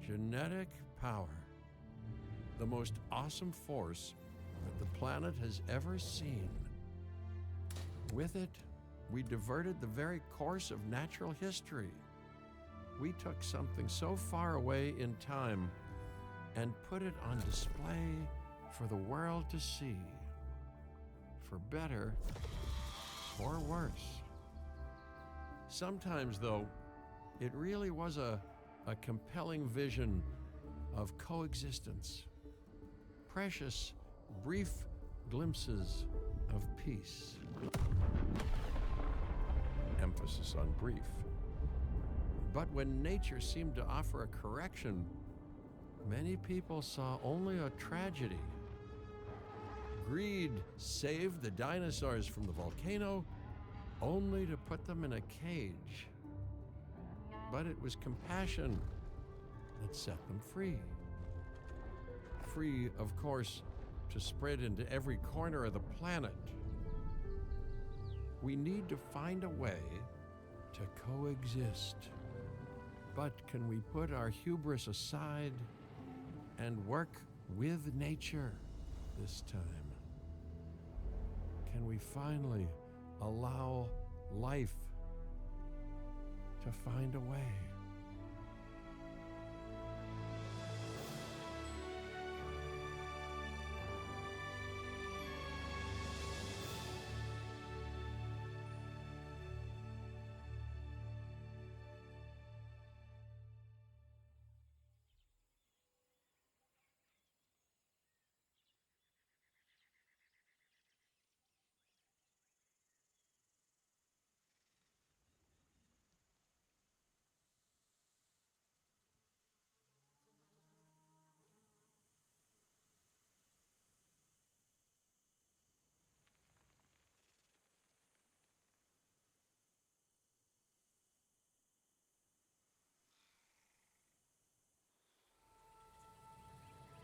Genetic power. The most awesome force that the planet has ever seen. With it, we diverted the very course of natural history. We took something so far away in time and put it on display for the world to see. For better or worse. Sometimes, though, it really was a compelling vision of coexistence. Precious, brief glimpses of peace. Emphasis on brief. But when nature seemed to offer a correction, many people saw only a tragedy. Greed saved the dinosaurs from the volcano, only to put them in a cage. But it was compassion that set them free. Free, of course, to spread into every corner of the planet. We need to find a way to coexist. But can we put our hubris aside and work with nature this time? Can we finally allow life to find a way?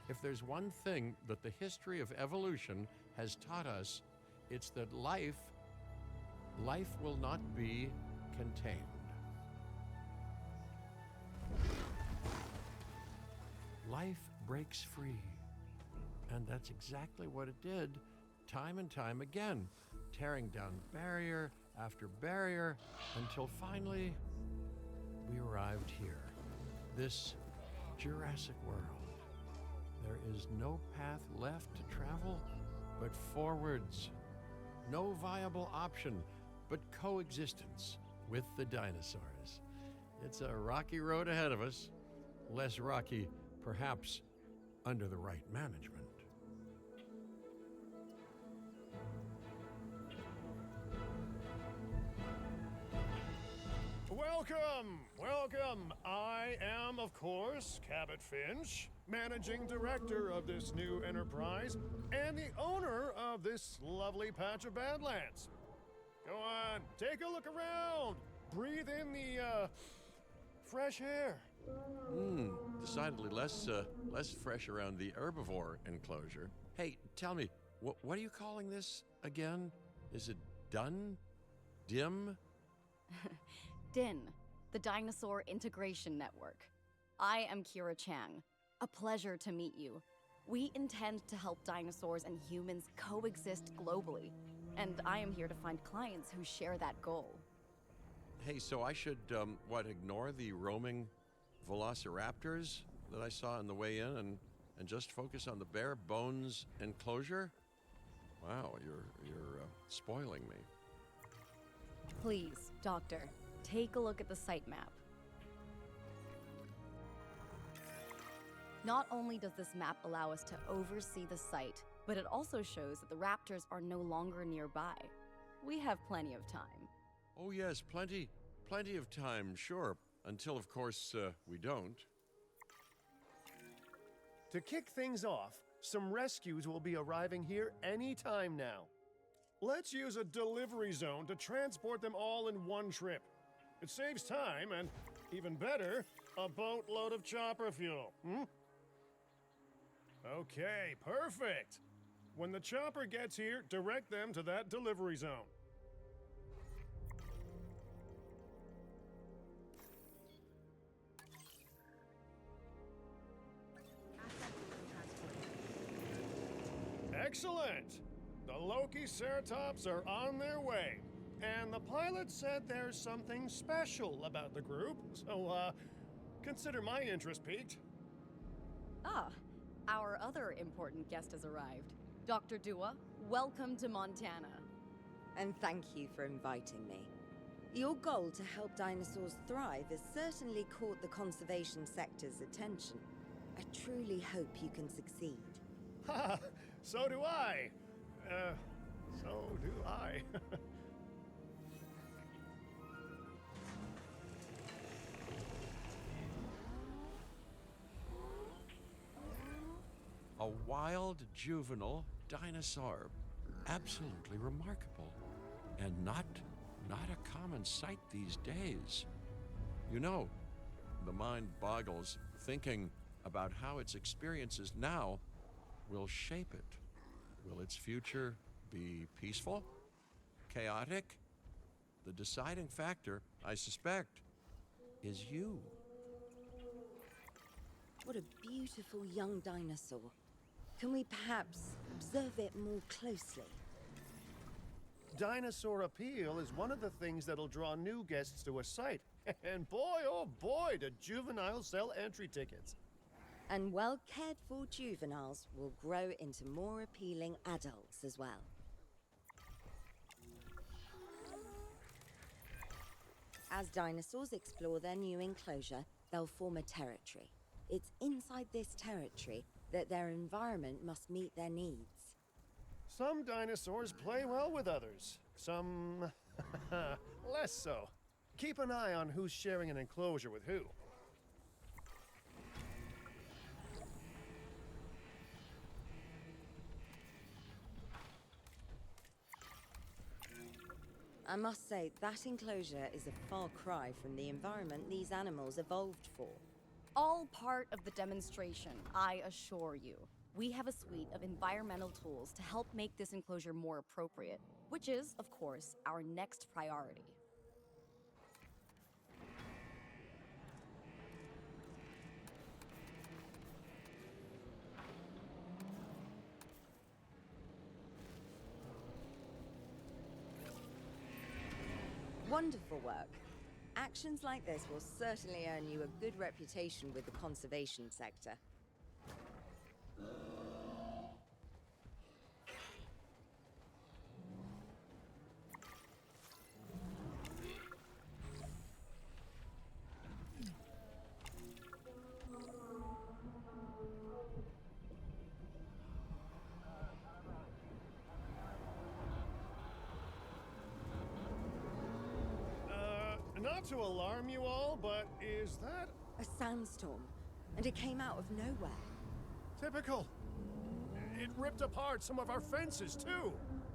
If there's one thing that the history of evolution has taught us, it's that life will not be contained. Life breaks free. And that's exactly what it did, time and time again, tearing down barrier after barrier, until finally we arrived here, this Jurassic world. There is no path left to travel but forwards. No viable option but coexistence with the dinosaurs. It's a rocky road ahead of us. Less rocky, perhaps, under the right management. Welcome. I am, of course, Cabot Finch, managing director of this new enterprise and the owner of this lovely patch of Badlands. Go on, take a look around. Breathe in the, fresh air. Decidedly less fresh around the herbivore enclosure. Hey, tell me, what are you calling this again? Is it done? Dim? DIN, the Dinosaur Integration Network. I am Kira Chang. A pleasure to meet you. We intend to help dinosaurs and humans coexist globally, and I am here to find clients who share that goal. Hey, so I should, ignore the roaming velociraptors that I saw on the way in and just focus on the bare bones enclosure? Wow, you're spoiling me. Please, Doctor, take a look at the site map. Not only does this map allow us to oversee the site, but it also shows that the raptors are no longer nearby. We have plenty of time. Oh yes, plenty of time, sure. Until, of course, we don't. To kick things off, some rescues will be arriving here any time now. Let's use a delivery zone to transport them all in one trip. It saves time and, even better, a boatload of chopper fuel, Okay, perfect. When the chopper gets here, direct them to that delivery zone. Excellent! The Loki-Ceratops are on their way. And the pilot said there's something special about the group, so, consider my interest piqued. Ah, our other important guest has arrived. Dr. Dua, welcome to Montana. And thank you for inviting me. Your goal to help dinosaurs thrive has certainly caught the conservation sector's attention. I truly hope you can succeed. Ha! So do I. So do I. A wild juvenile dinosaur. Absolutely remarkable. And not a common sight these days. You know, the mind boggles thinking about how its experiences now will shape it. Will its future be peaceful? Chaotic? The deciding factor, I suspect, is you. What a beautiful young dinosaur. Can we perhaps observe it more closely? Dinosaur appeal is one of the things that'll draw new guests to a site. And boy, oh boy, do juveniles sell entry tickets. And well-cared-for juveniles will grow into more appealing adults as well. As dinosaurs explore their new enclosure, they'll form a territory. It's inside this territory that their environment must meet their needs. Some dinosaurs play well with others. Some less so. Keep an eye on who's sharing an enclosure with who. I must say, that enclosure is a far cry from the environment these animals evolved for. All part of the demonstration, I assure you. We have a suite of environmental tools to help make this enclosure more appropriate, which is, of course, our next priority. Wonderful work. Actions like this will certainly earn you a good reputation with the conservation sector. Not to alarm you all, but is that A sandstorm, and it came out of nowhere. typical? It ripped apart some of our fences, too.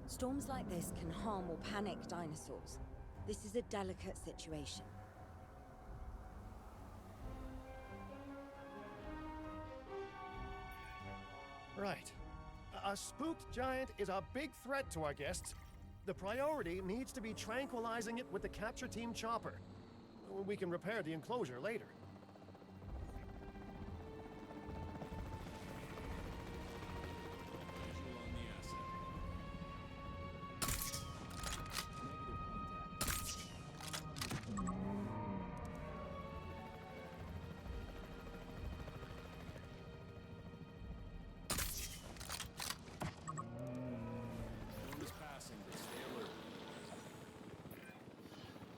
Storms like this can harm or panic dinosaurs. This is a delicate situation. Right. A spooked giant is a big threat to our guests. The priority needs to be tranquilizing it with the capture team chopper. We can repair the enclosure later.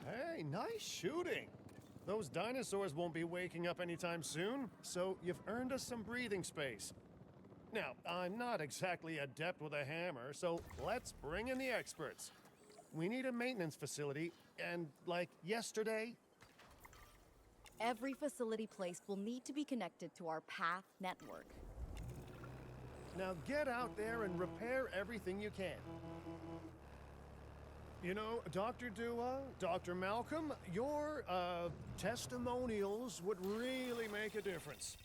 Hey, nice shooting. Those dinosaurs won't be waking up anytime soon, so you've earned us some breathing space. Now, I'm not exactly adept with a hammer, so let's bring in the experts. We need a maintenance facility, and like yesterday. Every facility placed will need to be connected to our PATH network. Now get out there and repair everything you can. You know, Dr. Dua, Dr. Malcolm, your testimonials would really make a difference.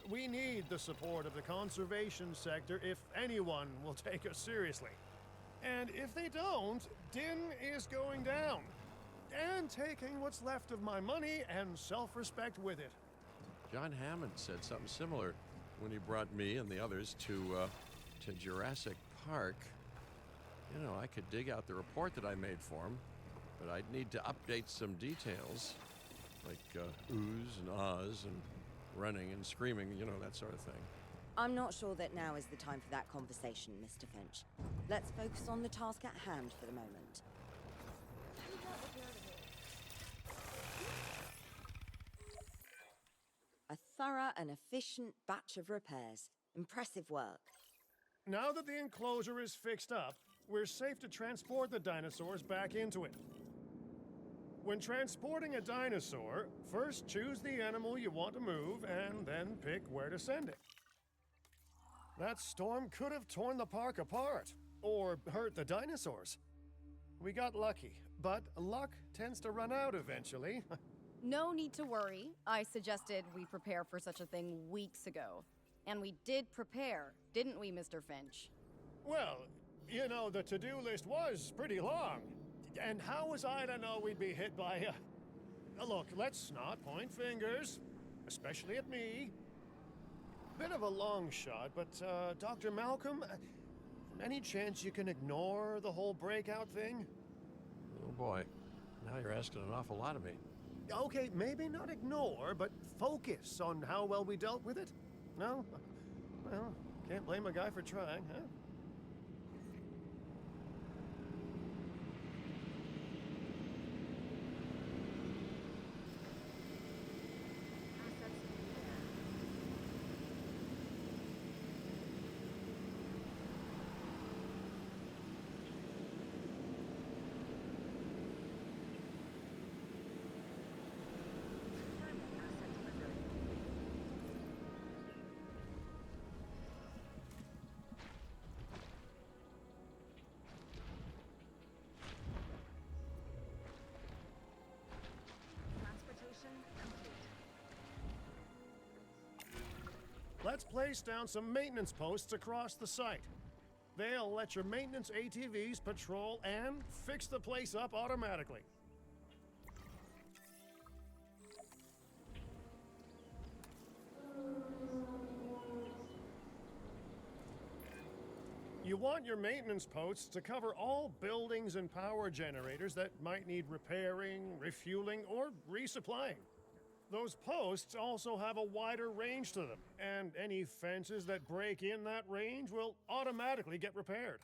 We need the support of the conservation sector if anyone will take us seriously. And if they don't, Din is going down. And taking what's left of my money and self-respect with it. John Hammond said something similar when he brought me and the others to Jurassic park. You know, I could dig out the report that I made for him, but I'd need to update some details, like oohs and ahs and running and screaming, you know, that sort of thing. I'm not sure that now is the time for that conversation, Mr. Finch. Let's focus on the task at hand for the moment. A thorough and efficient batch of repairs. Impressive work. Now that the enclosure is fixed up, we're safe to transport the dinosaurs back into it. When transporting a dinosaur, first choose the animal you want to move and then pick where to send it. That storm could have torn the park apart or hurt the dinosaurs. We got lucky, but luck tends to run out eventually. No need to worry. I suggested we prepare for such a thing weeks ago. And we did prepare, didn't we, Mr. Finch? Well, you know, the to-do list was pretty long. And how was I to know we'd be hit by a... Look, let's not point fingers, especially at me. Bit of a long shot, but, Dr. Malcolm, any chance you can ignore the whole breakout thing? Oh boy, now you're asking an awful lot of me. Okay, maybe not ignore, but focus on how well we dealt with it? No? Well, can't blame a guy for trying, huh? Let's place down some maintenance posts across the site. They'll let your maintenance ATVs patrol and fix the place up automatically. You want your maintenance posts to cover all buildings and power generators that might need repairing, refueling, or resupplying. Those posts also have a wider range to them, and any fences that break in that range will automatically get repaired.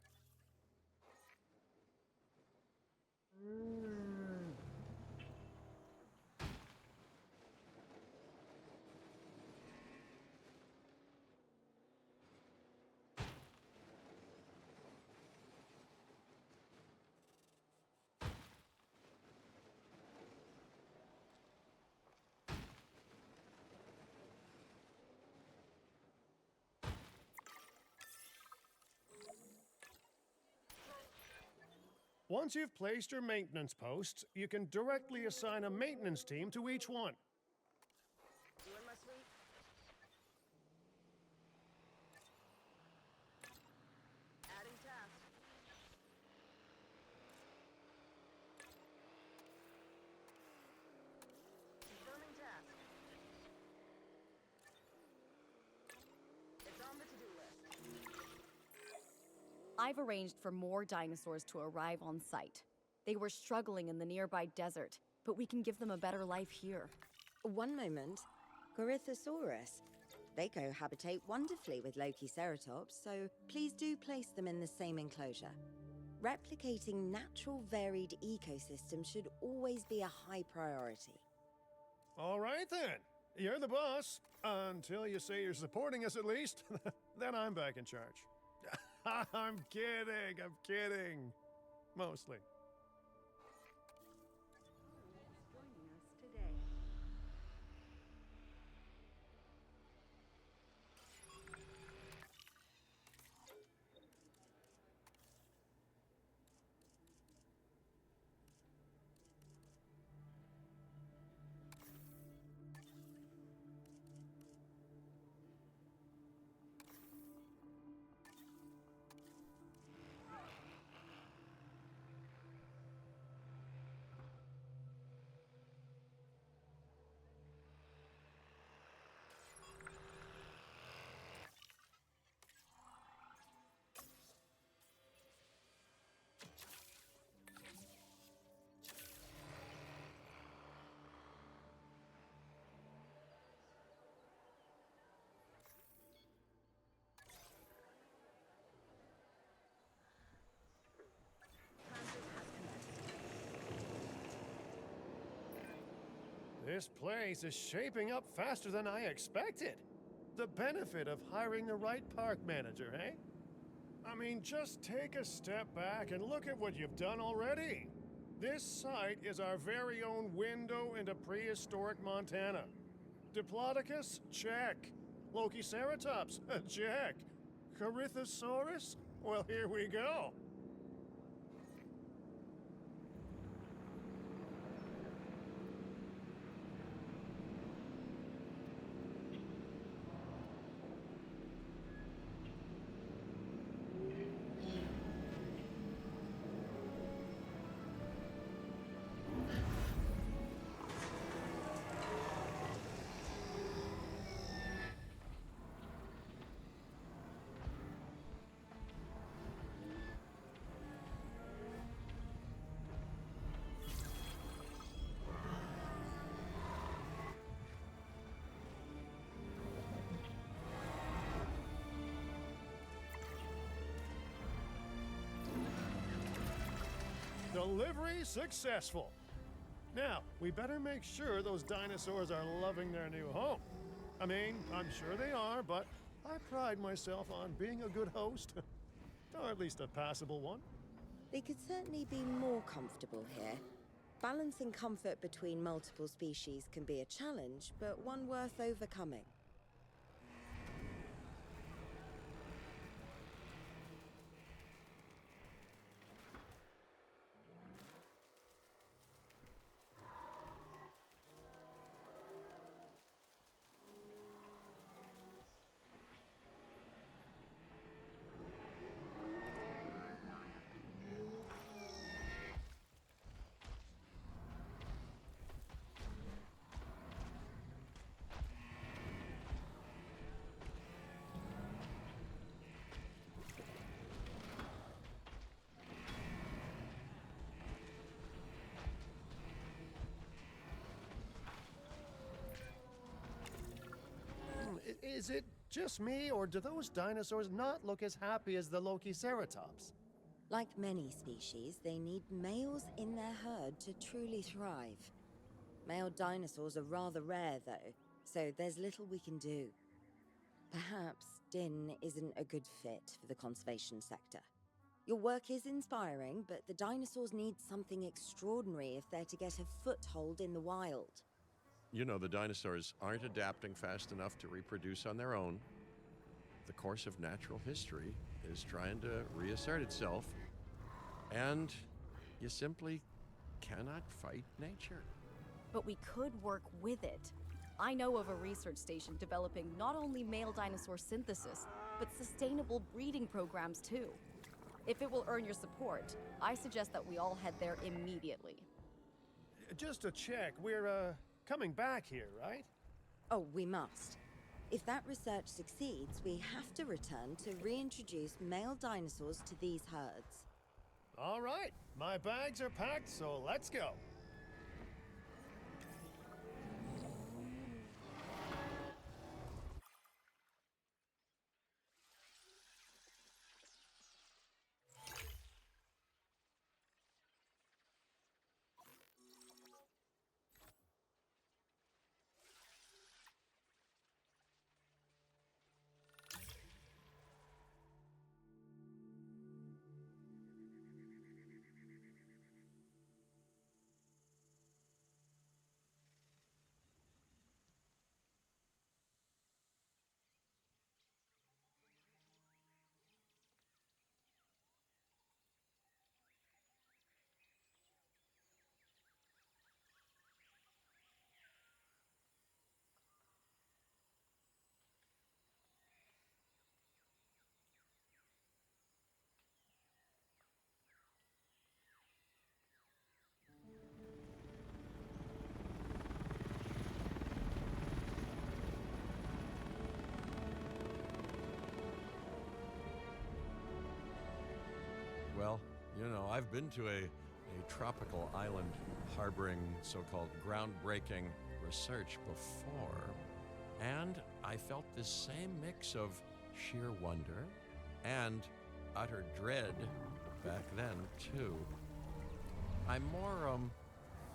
Once you've placed your maintenance posts, you can directly assign a maintenance team to each one. Doing my sweep? Adding task. Confirming task. It's on the to-do list. I've arranged for more dinosaurs to arrive on site. They were struggling in the nearby desert, but we can give them a better life here. One moment. Corythosaurus. They cohabitate wonderfully with Lokiceratops, so please do place them in the same enclosure. Replicating natural varied ecosystems should always be a high priority. All right then. You're the boss. Until you say you're supporting us at least. Then I'm back in charge. I'm kidding. Mostly. Joining us today. This place is shaping up faster than I expected. The benefit of hiring the right park manager, eh? I mean, just take a step back and look at what you've done already. This site is our very own window into prehistoric Montana. Diplodocus? Check. Lokiceratops? Check. Corythosaurus? Well, here we go. Delivery successful. Now, we better make sure those dinosaurs are loving their new home. I mean, I'm sure they are, but I pride myself on being a good host. Or at least a passable one. They could certainly be more comfortable here. Balancing comfort between multiple species can be a challenge, but one worth overcoming. Is it just me, or do those dinosaurs not look as happy as the Lokiceratops? Like many species, they need males in their herd to truly thrive. Male dinosaurs are rather rare, though, so there's little we can do. Perhaps Din isn't a good fit for the conservation sector. Your work is inspiring, but the dinosaurs need something extraordinary if they're to get a foothold in the wild. You know, the dinosaurs aren't adapting fast enough to reproduce on their own. The course of natural history is trying to reassert itself, and you simply cannot fight nature. But we could work with it. I know of a research station developing not only male dinosaur synthesis, but sustainable breeding programs too. If it will earn your support, I suggest that we all head there immediately. Just to check, we're, coming back here, right? Oh, we must. If that research succeeds, we have to return to reintroduce male dinosaurs to these herds. All right, my bags are packed, so let's go. Well, you know, I've been to a tropical island harboring so-called groundbreaking research before, and I felt this same mix of sheer wonder and utter dread back then, too. I'm more,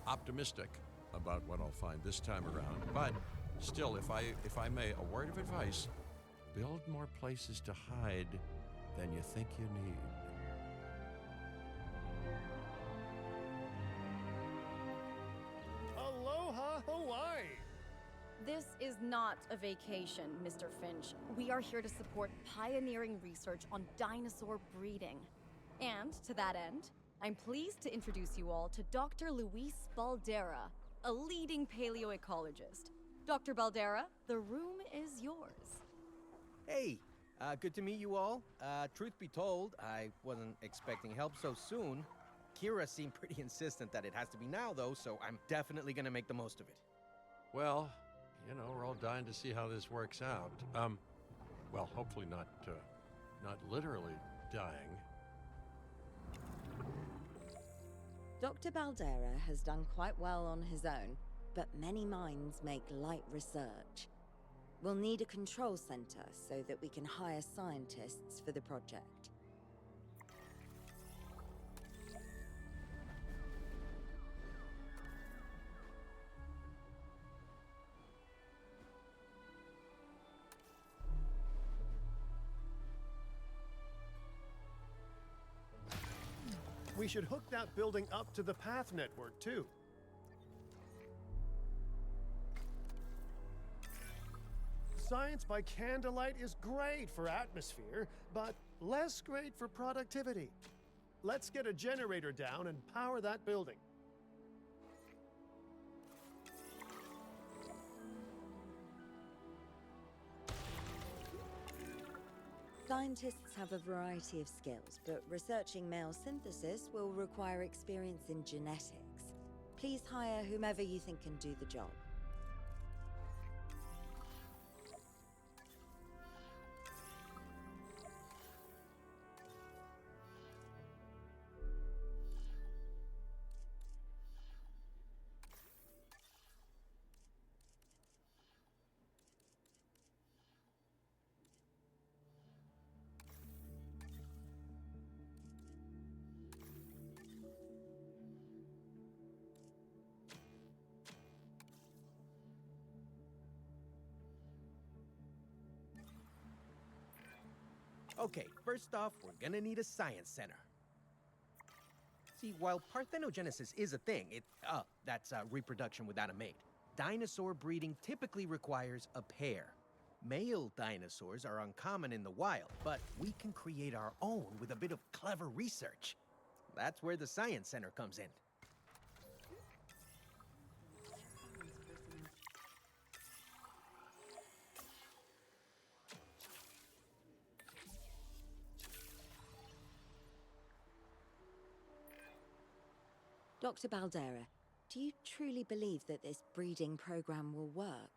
optimistic about what I'll find this time around. But still, if I may, a word of advice: build more places to hide than you think you need. Aloha Hawaii! This is not a vacation, Mr. Finch. We are here to support pioneering research on dinosaur breeding. And to that end, I'm pleased to introduce you all to Dr. Luis Baldera, a leading paleoecologist. Dr. Baldera, the room is yours. Hey, good to meet you all. Truth be told, I wasn't expecting help so soon. Kira seemed pretty insistent that it has to be now, though, so I'm definitely gonna make the most of it. Well, you know, we're all dying to see how this works out. Well, hopefully not literally dying. Dr. Baldera has done quite well on his own, but many minds make light research. We'll need a control center so that we can hire scientists for the project. We should hook that building up to the path network, too. Science by candlelight is great for atmosphere, but less great for productivity. Let's get a generator down and power that building. Scientists have a variety of skills, but researching male synthesis will require experience in genetics. Please hire whomever you think can do the job. Okay, first off, we're gonna need a science center. See, while parthenogenesis is a thing, that's reproduction without a mate. Dinosaur breeding typically requires a pair. Male dinosaurs are uncommon in the wild, but we can create our own with a bit of clever research. That's where the science center comes in. Dr. Baldera, do you truly believe that this breeding program will work?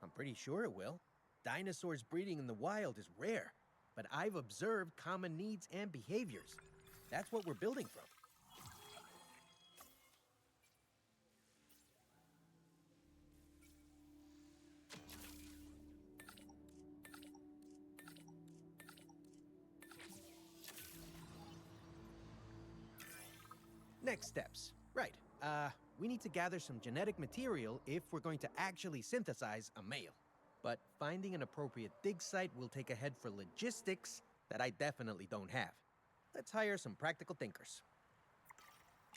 I'm pretty sure it will. Dinosaurs breeding in the wild is rare, but I've observed common needs and behaviors. That's what we're building from. Next steps. Right. We need to gather some genetic material if we're going to actually synthesize a male. But finding an appropriate dig site will take a head for logistics that I definitely don't have. Let's hire some practical thinkers.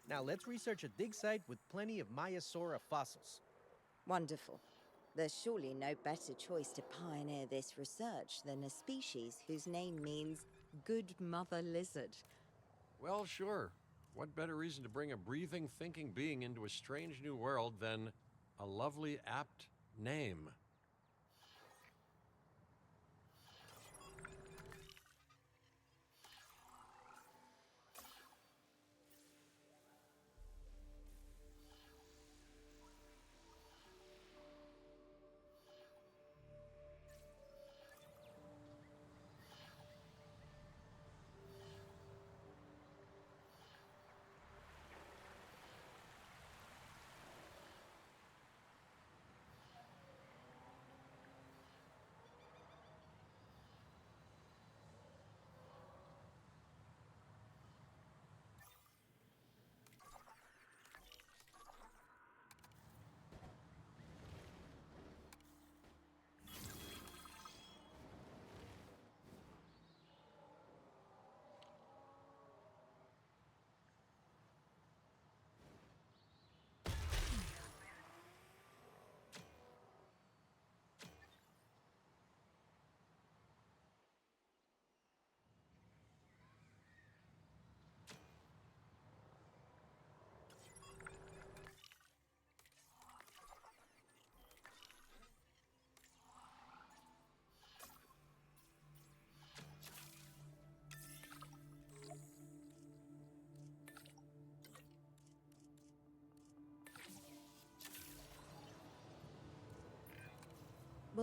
Now let's research a dig site with plenty of Maiasaura fossils. Wonderful. There's surely no better choice to pioneer this research than a species whose name means good mother lizard. Well, sure. What better reason to bring a breathing, thinking being into a strange new world than a lovely, apt name?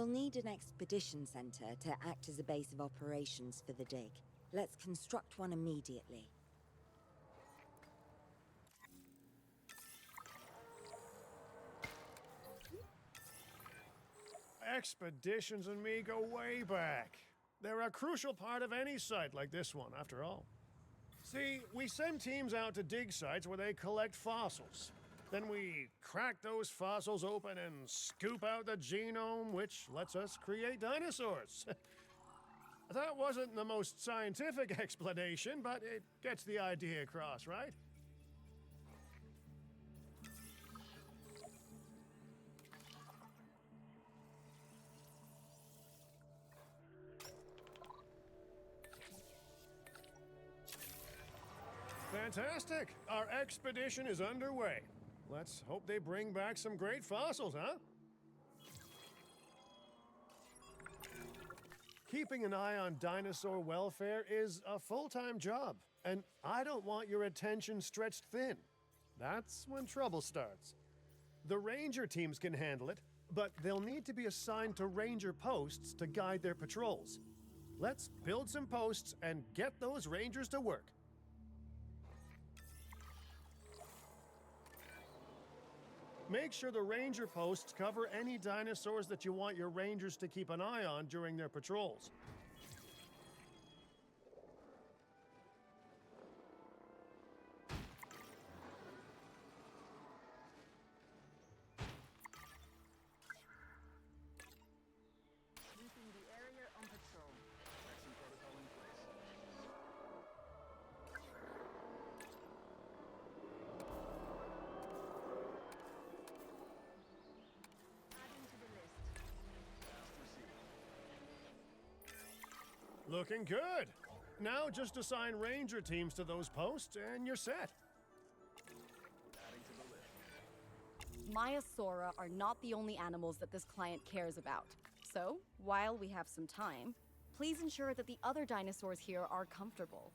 We'll need an expedition center to act as a base of operations for the dig. Let's construct one immediately. Expeditions and me go way back. They're a crucial part of any site like this one, after all. See, we send teams out to dig sites where they collect fossils. Then we crack those fossils open and scoop out the genome, which lets us create dinosaurs. That wasn't the most scientific explanation, but it gets the idea across, right? Fantastic! Our expedition is underway. Let's hope they bring back some great fossils, huh? Keeping an eye on dinosaur welfare is a full-time job, and I don't want your attention stretched thin. That's when trouble starts. The ranger teams can handle it, but they'll need to be assigned to ranger posts to guide their patrols. Let's build some posts and get those rangers to work. Make sure the ranger posts cover any dinosaurs that you want your rangers to keep an eye on during their patrols. Keeping the area on patrol. Action protocol in place. Adding to the list. Task received. Looking good. Now just assign ranger teams to those posts and you're set. Adding to the list. Maiasaura are not the only animals that this client cares about. So, while we have some time, please ensure that the other dinosaurs here are comfortable.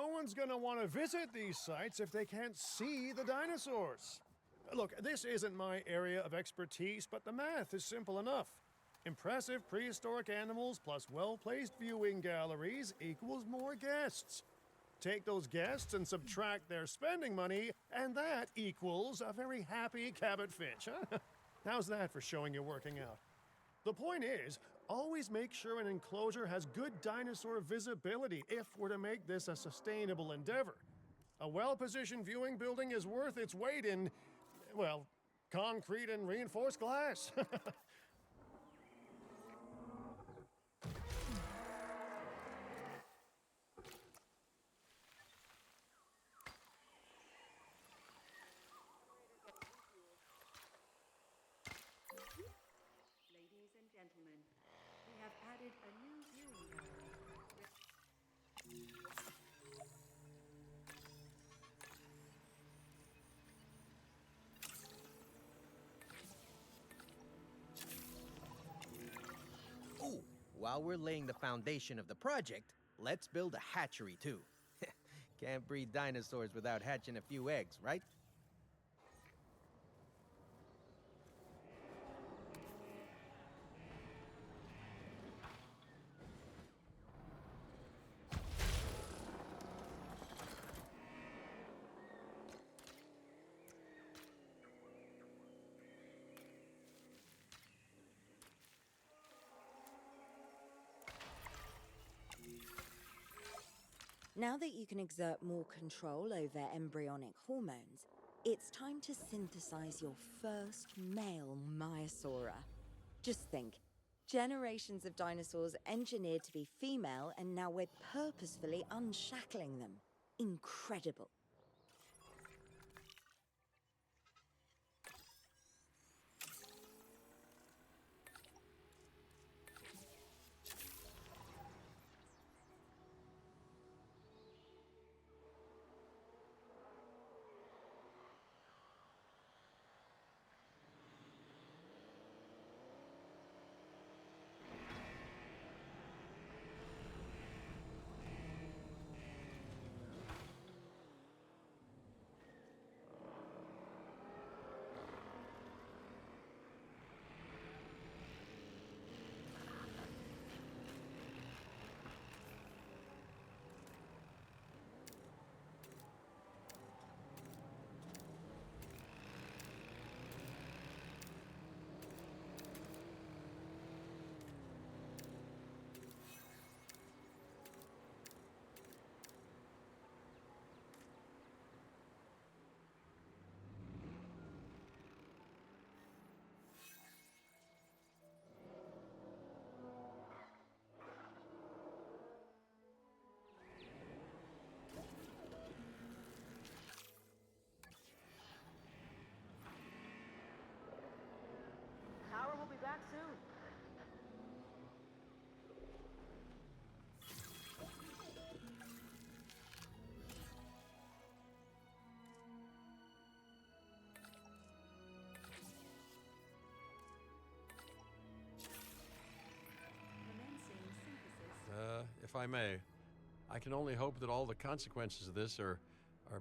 No one's gonna want to visit these sites if they can't see the dinosaurs. Look, this isn't my area of expertise, but the math is simple enough. Impressive prehistoric animals plus well-placed viewing galleries equals more guests. Take those guests and subtract their spending money, and that equals a very happy Cabot Finch, huh? How's that for showing you working out? The point is, always make sure an enclosure has good dinosaur visibility if we're to make this a sustainable endeavor. A well-positioned viewing building is worth its weight in, well, concrete and reinforced glass. Ladies and gentlemen, we have added a new viewing gallery. Ooh, while we're laying the foundation of the project, let's build a hatchery too. Can't breed dinosaurs without hatching a few eggs, right? Now that you can exert more control over embryonic hormones, it's time to synthesize your first male Maiasaura. Just think, generations of dinosaurs engineered to be female, and now we're purposefully unshackling them. Incredible. Power will be back soon. Commencing synthesis. If I may, I can only hope that all the consequences of this are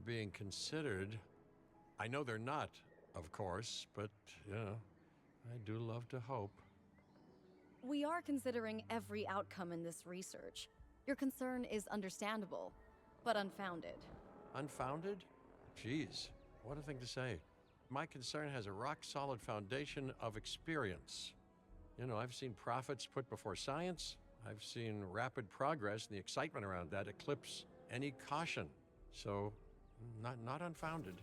being considered. I know they're not, of course, but, you know, I do love to hope. We are considering every outcome in this research. Your concern is understandable, but unfounded. Unfounded? Geez, what a thing to say. My concern has a rock-solid foundation of experience. You know, I've seen profits put before science. I've seen rapid progress, and the excitement around that eclipse any caution. So, not unfounded.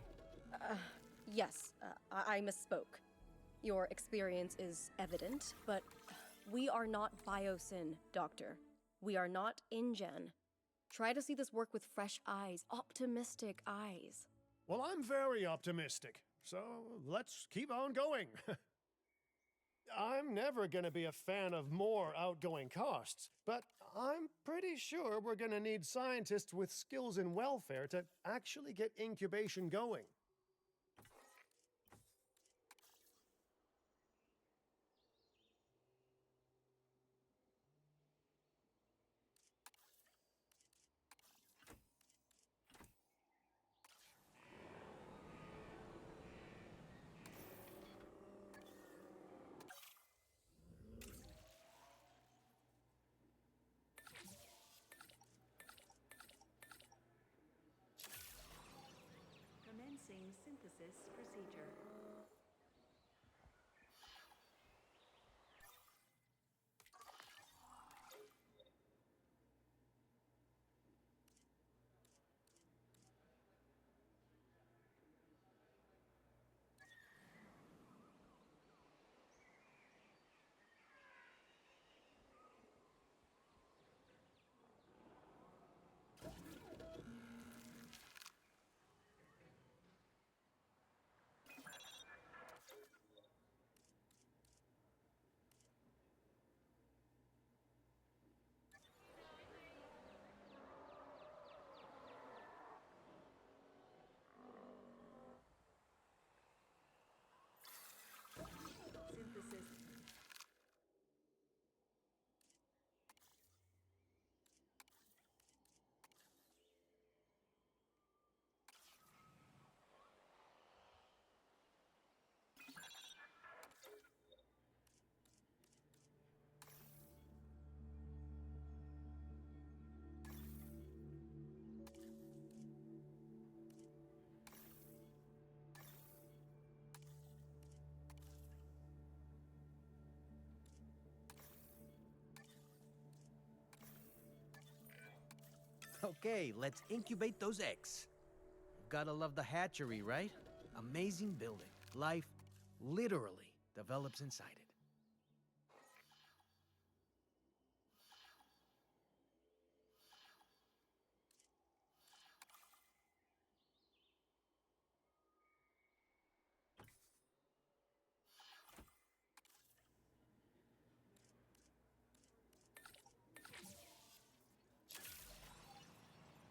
Yes, I misspoke. Your experience is evident, but we are not Biosyn, Doctor. We are not InGen. Try to see this work with fresh eyes, optimistic eyes. Well, I'm very optimistic, so let's keep on going. I'm never gonna be a fan of more outgoing costs, but I'm pretty sure we're gonna need scientists with skills in welfare to actually get incubation going. Commencing synthesis procedure. Synthesis. Okay, let's incubate those eggs. Gotta love the hatchery, right? Amazing building. Life literally develops inside it.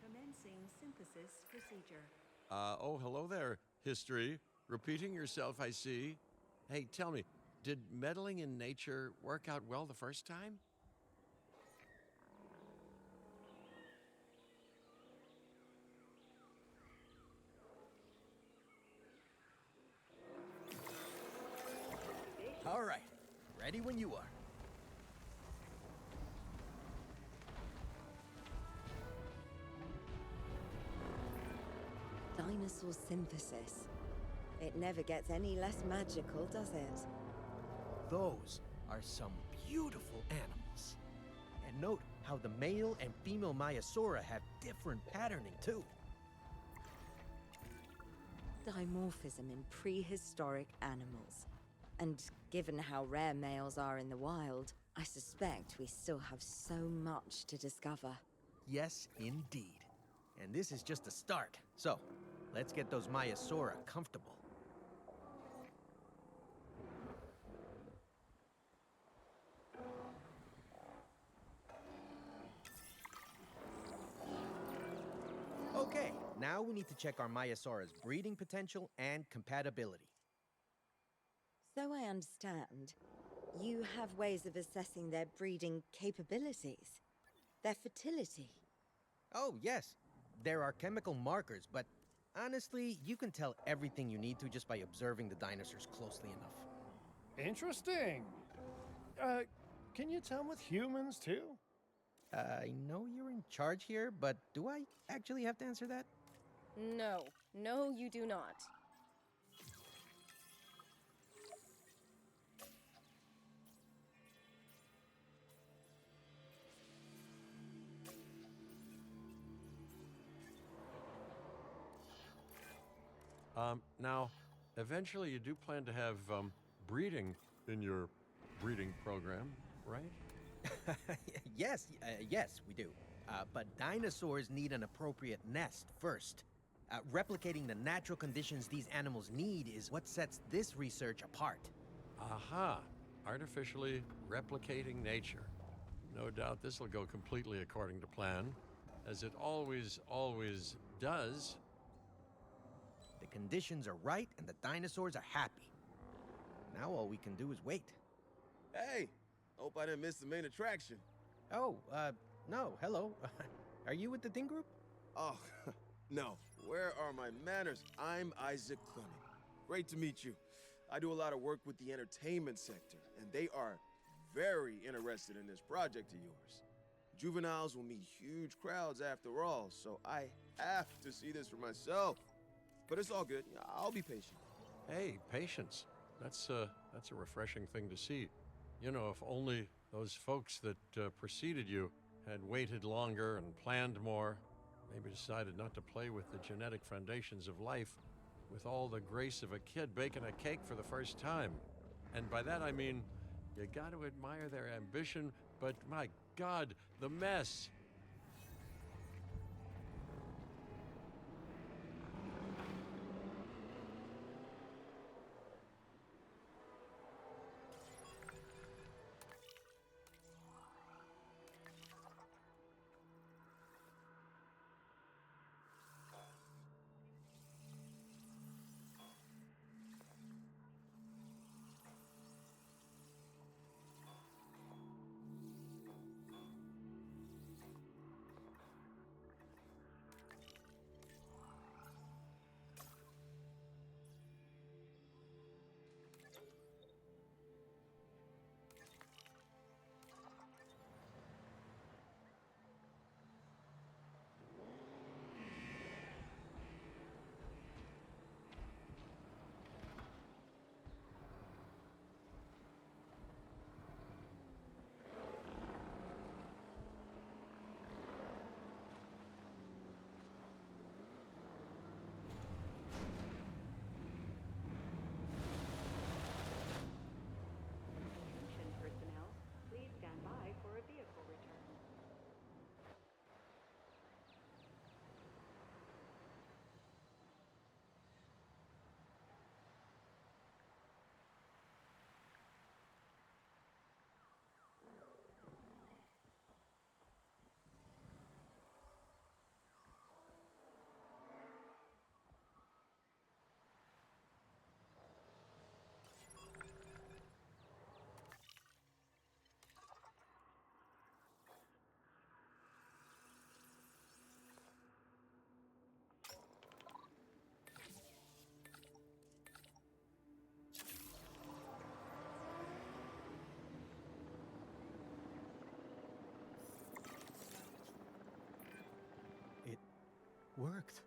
Commencing synthesis procedure. Oh, hello there, history. Repeating yourself, I see. Hey, tell me, did meddling in nature work out well the first time? All right, ready when you are. Dinosaur synthesis. It never gets any less magical, does it? Those are some beautiful animals. And note how the male and female Maiasaura have different patterning, too. Dimorphism in prehistoric animals. And given how rare males are in the wild, I suspect we still have so much to discover. Yes, indeed. And this is just a start. So, let's get those Maiasaura comfortable. Okay, now we need to check our Maiasaura's breeding potential and compatibility. So I understand, you have ways of assessing their breeding capabilities, their fertility. Oh, yes. There are chemical markers, but honestly, you can tell everything you need to just by observing the dinosaurs closely enough. Interesting. Can you tell with humans too? I know you're in charge here, but do I actually have to answer that? No, no, you do not. Now, eventually you do plan to have breeding in your breeding program, right? Yes, we do. But dinosaurs need an appropriate nest first. Replicating the natural conditions these animals need is what sets this research apart. Aha! Artificially replicating nature. No doubt this will go completely according to plan, as it always does. The conditions are right and the dinosaurs are happy. Now all we can do is wait. Hey, hope I didn't miss the main attraction. Oh, no, hello. Are you with the Ding Group? Oh, no. Where are my manners? I'm Isaac Clement. Great to meet you. I do a lot of work with the entertainment sector, and they are very interested in this project of yours. Juveniles will meet huge crowds after all, so I have to see this for myself. But it's all good. I'll be patient. Hey, patience. That's a refreshing thing to see. You know, if only those folks that preceded you had waited longer and planned more, maybe decided not to play with the genetic foundations of life with all the grace of a kid baking a cake for the first time. And by that I mean, you got to admire their ambition, but my God, the mess. Attention personnel, please stand by for a vehicle return. It worked.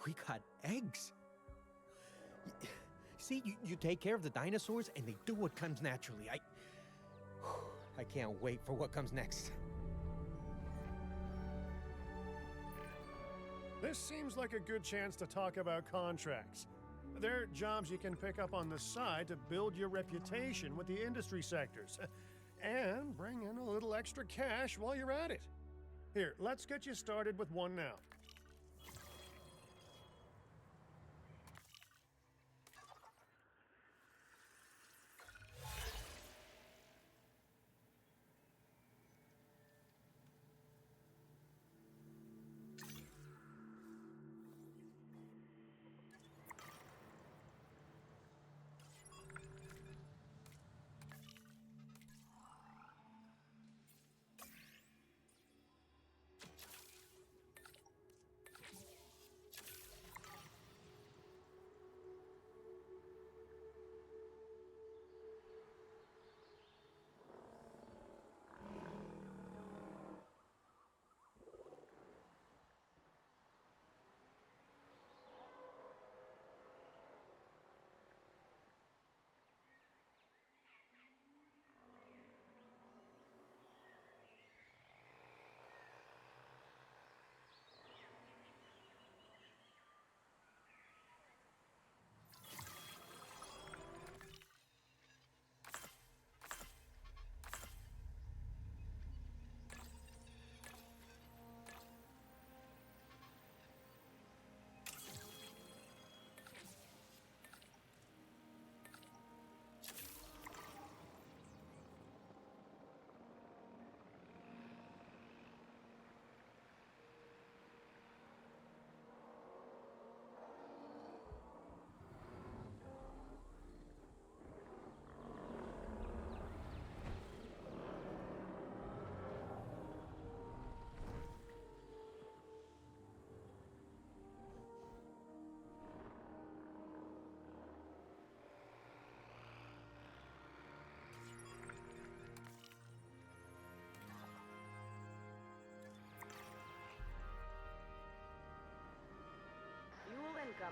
We got eggs. See, you take care of the dinosaurs and they do what comes naturally. I can't wait for what comes next. This seems like a good chance to talk about contracts. They're jobs you can pick up on the side to build your reputation with the industry sectors and bring in a little extra cash while you're at it. Here, let's get you started with one now.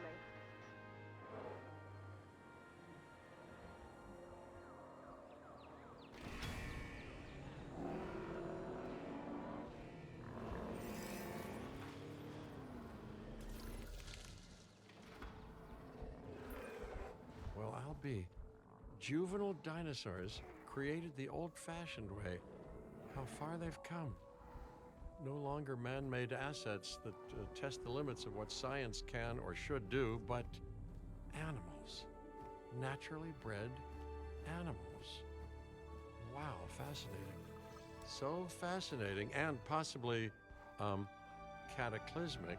incoming. Well, I'll be. Juvenile dinosaurs created the old-fashioned way. How far they've come. No longer man-made assets that test the limits of what science can or should do, but animals. Naturally bred animals. Wow, fascinating. So fascinating and possibly, cataclysmic.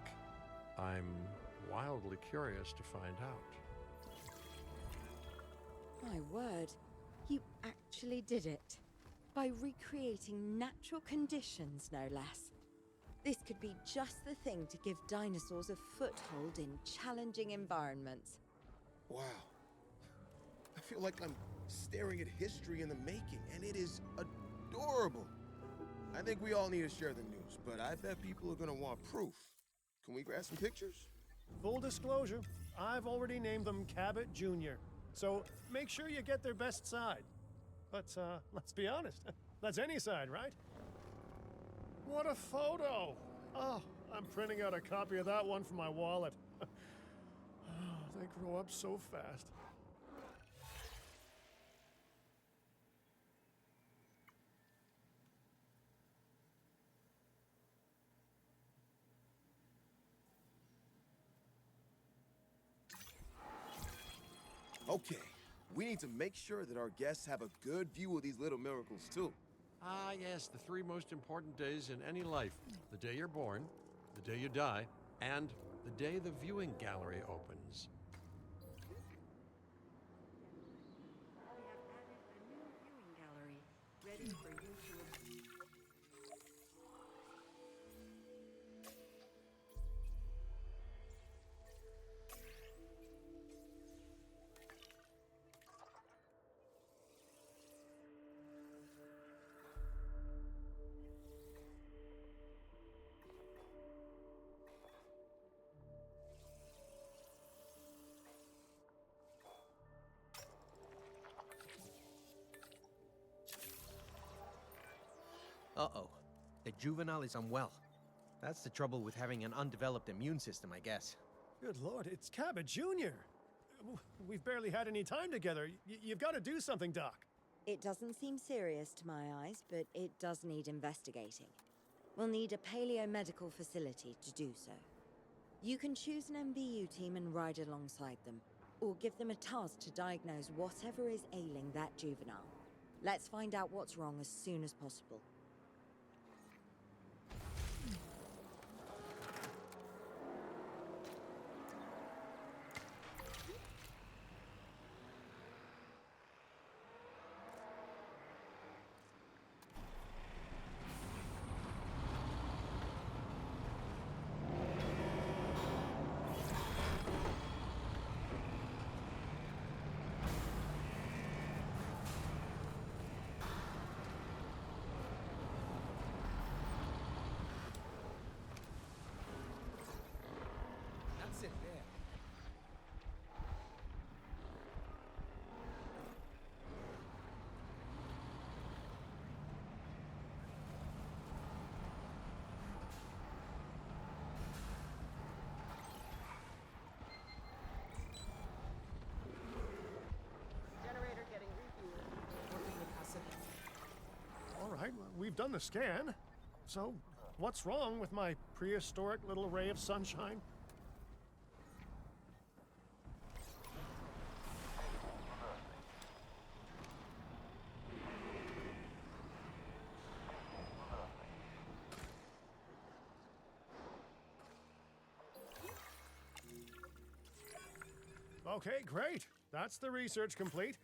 I'm wildly curious to find out. My word, you actually did it. By recreating natural conditions, no less. This could be just the thing to give dinosaurs a foothold in challenging environments. Wow. I feel like I'm staring at history in the making, and it is adorable. I think we all need to share the news, but I bet people are gonna want proof. Can we grab some pictures? Full disclosure, I've already named them Cabot Jr., so make sure you get their best side. But let's be honest, that's any side, right? What a photo! Oh, I'm printing out a copy of that one for my wallet. Oh, they grow up so fast. Okay, we need to make sure that our guests have a good view of these little miracles, too. Ah, yes, the three most important days in any life. The day you're born, the day you die, and the day the viewing gallery opens. We have added a new viewing gallery, ready for you to observe. Uh-oh. The juvenile is unwell. That's the trouble with having an undeveloped immune system, I guess. Good Lord, it's Cabot Jr. We've barely had any time together. You've got to do something, Doc. It doesn't seem serious to my eyes, but it does need investigating. We'll need a paleomedical facility to do so. You can choose an MVU team and ride alongside them, or give them a task to diagnose whatever is ailing that juvenile. Let's find out what's wrong as soon as possible. That's it there. Generator getting refueled. All right, well, we've done the scan. So, what's wrong with my prehistoric little ray of sunshine? Okay, great. That's the research complete.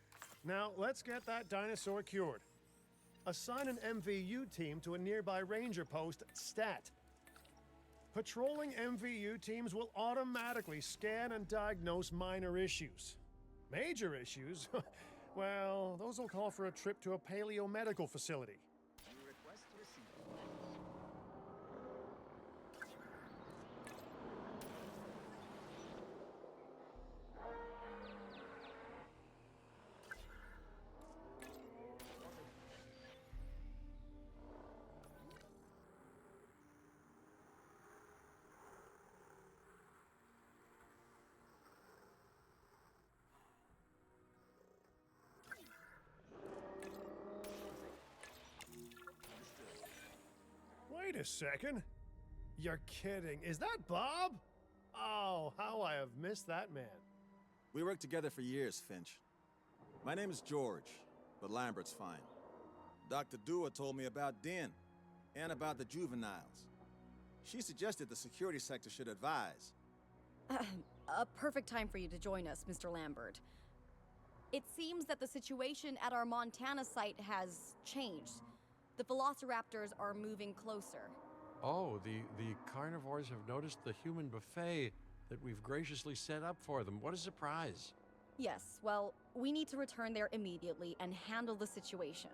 Now, let's get that dinosaur cured. Assign an MVU team to a nearby ranger post, STAT. Patrolling MVU teams will automatically scan and diagnose minor issues. Major issues? Well, those will call for a trip to a paleomedical facility. Request received. Wait a second. You're kidding. Is that Bob? Oh, how I have missed that man. We worked together for years, Finch. My name is George, but Lambert's fine. Dr. Dua told me about Din, and about the juveniles. She suggested the security sector should advise. A perfect time for you to join us, Mr. Lambert. It seems that the situation at our Montana site has changed. The velociraptors are moving closer. Oh, the carnivores have noticed the human buffet that we've graciously set up for them. What a surprise. Yes, well, we need to return there immediately and handle the situation.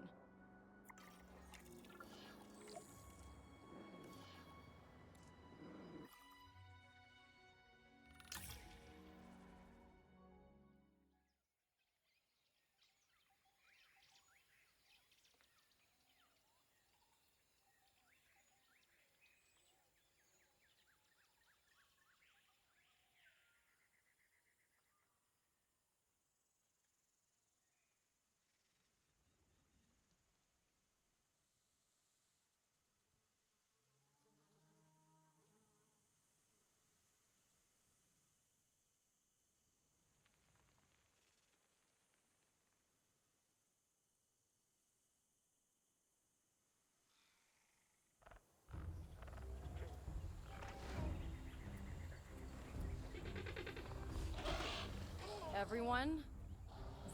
Everyone,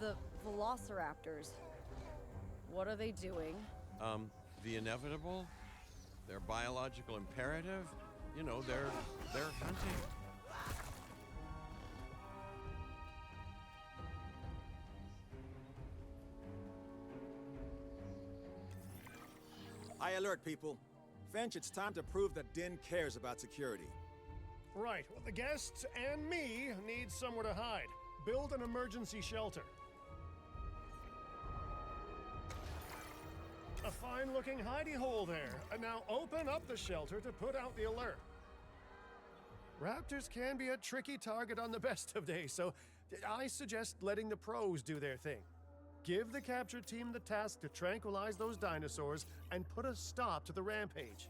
the velociraptors. What are they doing? The inevitable, their biological imperative, you know, they're hunting. I alert people. Finch, it's time to prove that Din cares about security. Right, well, the guests and me need somewhere to hide. Build an emergency shelter. A fine-looking hidey hole there. And now open up the shelter to put out the alert. Raptors can be a tricky target on the best of days, so I suggest letting the pros do their thing. Give the capture team the task to tranquilize those dinosaurs and put a stop to the rampage.